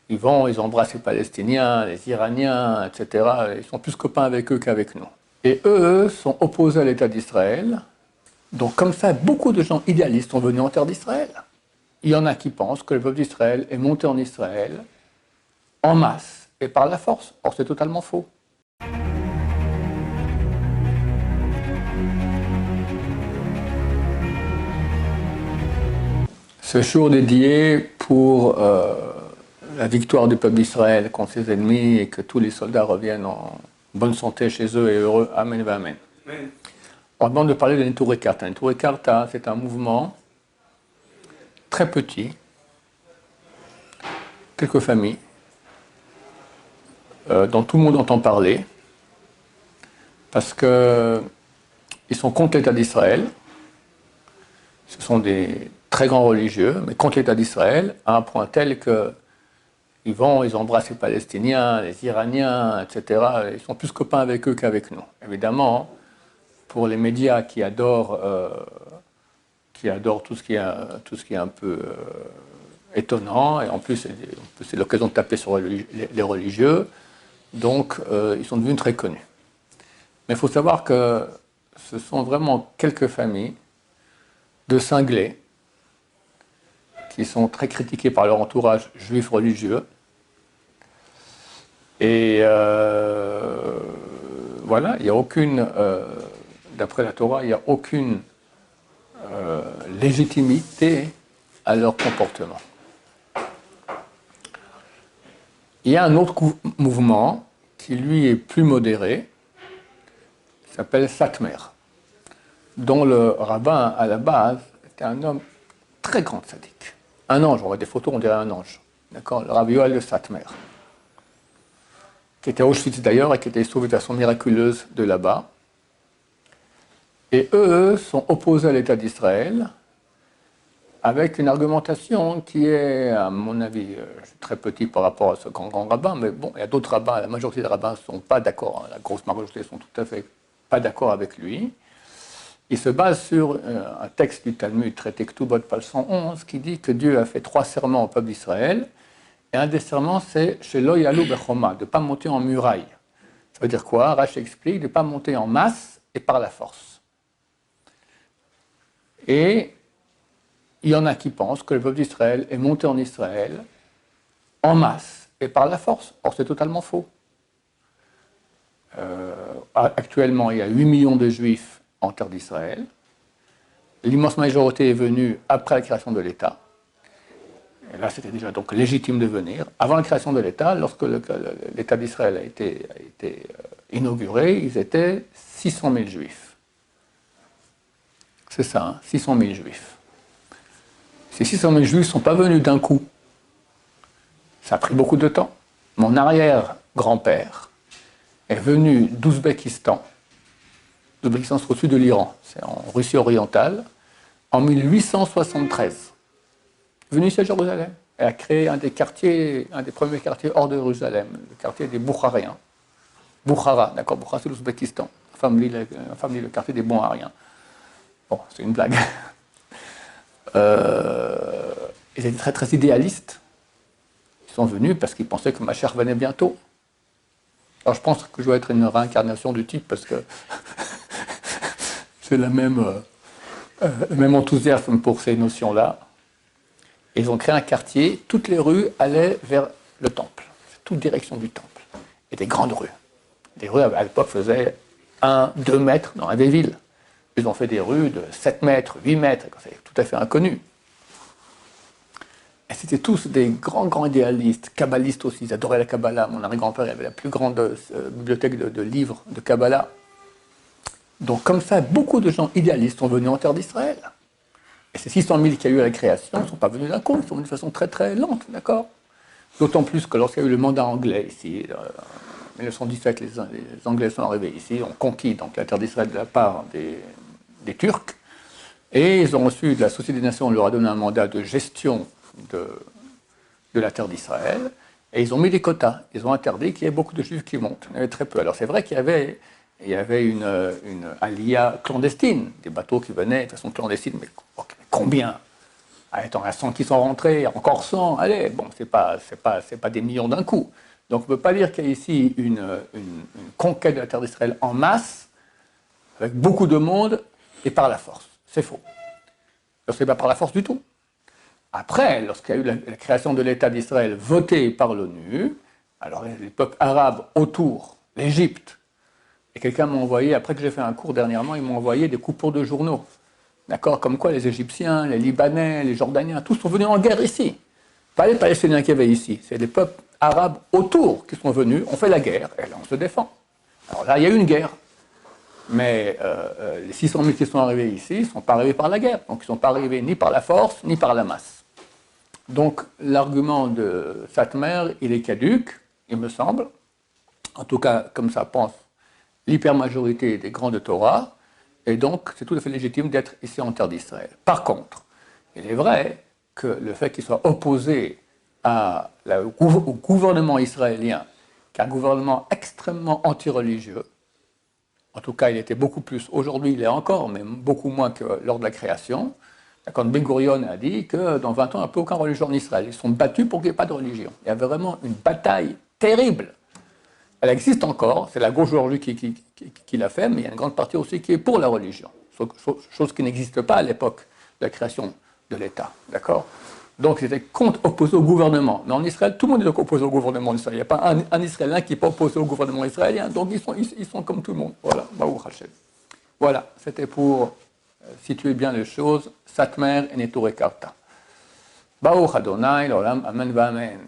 ils vont, ils embrassent les Palestiniens, les Iraniens, etc. Ils sont plus copains avec eux qu'avec nous. Et eux sont opposés à l'État d'Israël. Donc comme ça, beaucoup de gens idéalistes sont venus en terre d'Israël. Il y en a qui pensent que le peuple d'Israël est monté en Israël en masse et par la force. Or, c'est totalement faux. Ce jour dédié pour la victoire du peuple d'Israël contre ses ennemis et que tous les soldats reviennent en bonne santé chez eux et heureux. Amen, amen. Amen. On va demander de parler de Neturei Karta. Neturei Karta, c'est un mouvement très petit, quelques familles, dont tout le monde entend parler, parce qu'ils sont contre l'État d'Israël. Ce sont des très grands religieux, mais contre l'État d'Israël, à un point tel qu'ils vont, ils embrassent les Palestiniens, les Iraniens, etc. Ils sont plus copains avec eux qu'avec nous. Évidemment, pour les médias qui adorent tout ce qui est un peu étonnant, et en plus, c'est l'occasion de taper sur les religieux, donc ils sont devenus très connus. Mais il faut savoir que ce sont vraiment quelques familles de cinglés qui sont très critiqués par leur entourage juif religieux. Et voilà, il n'y a aucune, d'après la Torah, il n'y a aucune légitimité à leur comportement. Il y a un autre mouvement qui, lui, est plus modéré, qui s'appelle Satmer, dont le rabbin, à la base, était un homme très grand sadique. Un ange, on voit des photos, on dirait un ange. D'accord, le Rabbi Yoel de Satmer, qui était à Auschwitz d'ailleurs et qui était sauvé de façon miraculeuse de là-bas. Et eux sont opposés à l'État d'Israël avec une argumentation qui est, à mon avis, très petit par rapport à ce grand rabbin, mais bon, il y a d'autres rabbins, la majorité des rabbins ne sont pas d'accord, la grosse majorité sont tout à fait pas d'accord avec lui. Il se base sur un texte du Talmud, traité Ktubot, page 111, qui dit que Dieu a fait 3 serments au peuple d'Israël, et un des serments, c'est « Shelo yalu bechoma », de ne pas monter en muraille. Ça veut dire quoi? Rashi explique, de ne pas monter en masse et par la force. Et il y en a qui pensent que le peuple d'Israël est monté en Israël en masse et par la force. Or, c'est totalement faux. Actuellement, il y a 8 millions de juifs en terre d'Israël. L'immense majorité est venue après la création de l'État. Et là, c'était déjà donc légitime de venir. Avant la création de l'État, lorsque l'État d'Israël a été inauguré, ils étaient 600 000 juifs. C'est ça, hein, 600 000 juifs. Ces 600 000 juifs ne sont pas venus d'un coup. Ça a pris beaucoup de temps. Mon arrière-grand-père est venu d'Ouzbékistan. L'Ouzbékistan c'est au sud de l'Iran, c'est en Russie orientale, en 1873. Venu ici à Jérusalem. Elle a créé un des premiers quartiers hors de Jérusalem, le quartier des Boukhariens. Boukhara, d'accord, Boukhara c'est l'Ouzbékistan. La femme lit le quartier des Boukhariens. Bon, c'est une blague. Ils étaient très très idéalistes. Ils sont venus parce qu'ils pensaient que ma chère venait bientôt. Alors je pense que je dois être une réincarnation du type parce que c'est le même enthousiasme pour ces notions-là. Ils ont créé un quartier, toutes les rues allaient vers le temple, toute direction du temple. Et des grandes rues. Des rues à l'époque faisaient 1-2 mètres dans la vieille ville. Ils ont fait des rues de 7 mètres, 8 mètres, c'est tout à fait inconnu. Et c'était tous des grands idéalistes, kabbalistes aussi, ils adoraient la Kabbalah. Mon arrière-grand-père avait la plus grande bibliothèque de livres de Kabbalah. Donc comme ça, beaucoup de gens idéalistes sont venus en terre d'Israël. Et ces 600 000 qu'il y a eu à la création ne sont pas venus d'un coup, ils sont venus de façon très très lente, d'accord? D'autant plus que lorsqu'il y a eu le mandat anglais ici, en 1917, les Anglais sont arrivés ici, ont conquis donc, la terre d'Israël de la part des Turcs, et ils ont reçu de la Société des Nations, on leur a donné un mandat de gestion de la terre d'Israël, et ils ont mis des quotas, ils ont interdit qu'il y ait beaucoup de juifs qui montent, il y en avait très peu. Alors c'est vrai qu'il y avait une aliyah clandestine, des bateaux qui venaient de façon clandestine, mais combien? Ah, attends, il y a 100 qui sont rentrés, encore 100, allez, bon, c'est pas des millions d'un coup. Donc on ne peut pas dire qu'il y a ici une conquête de la terre d'Israël en masse, avec beaucoup de monde, et par la force. C'est faux. Ce n'est pas par la force du tout. Après, lorsqu'il y a eu la création de l'État d'Israël votée par l'ONU, alors les peuples arabes autour, l'Égypte, et quelqu'un m'a envoyé, après que j'ai fait un cours dernièrement, ils m'ont envoyé des coupures de journaux. D'accord? Comme quoi les Égyptiens, les Libanais, les Jordaniens, tous sont venus en guerre ici. Pas les Palestiniens qui avaient ici, c'est les peuples arabes autour qui sont venus, on fait la guerre, et là on se défend. Alors là, il y a eu une guerre. Mais les 600 000 qui sont arrivés ici ne sont pas arrivés par la guerre. Donc ils ne sont pas arrivés ni par la force, ni par la masse. Donc l'argument de Satmer, il est caduque, il me semble. En tout cas, comme ça pense l'hypermajorité des grands de Torah. Et donc, c'est tout à fait légitime d'être ici en terre d'Israël. Par contre, il est vrai que le fait qu'il soit opposé au gouvernement israélien, qui est un gouvernement extrêmement anti-religieux, en tout cas, il était beaucoup plus, aujourd'hui il est encore, mais beaucoup moins que lors de la création, quand Ben Gurion a dit que dans 20 ans, il n'y a plus aucune religion en Israël. Ils sont battus pour qu'il n'y ait pas de religion. Il y avait vraiment une bataille terrible. Elle existe encore, c'est la gauche aujourd'hui qui l'a fait, mais il y a une grande partie aussi qui est pour la religion, chose qui n'existe pas à l'époque de la création de l'État, d'accord? Donc ils étaient opposés au gouvernement. Mais en Israël, tout le monde est opposé au gouvernement israélien. Il n'y a pas un Israélien qui n'est pas opposé au gouvernement israélien, donc ils sont comme tout le monde. Voilà, Baruch Hashem. Voilà, c'était pour situer bien les choses. Satmer et Neturei Karta. Baruch Adonai, l'olam, amen va amen.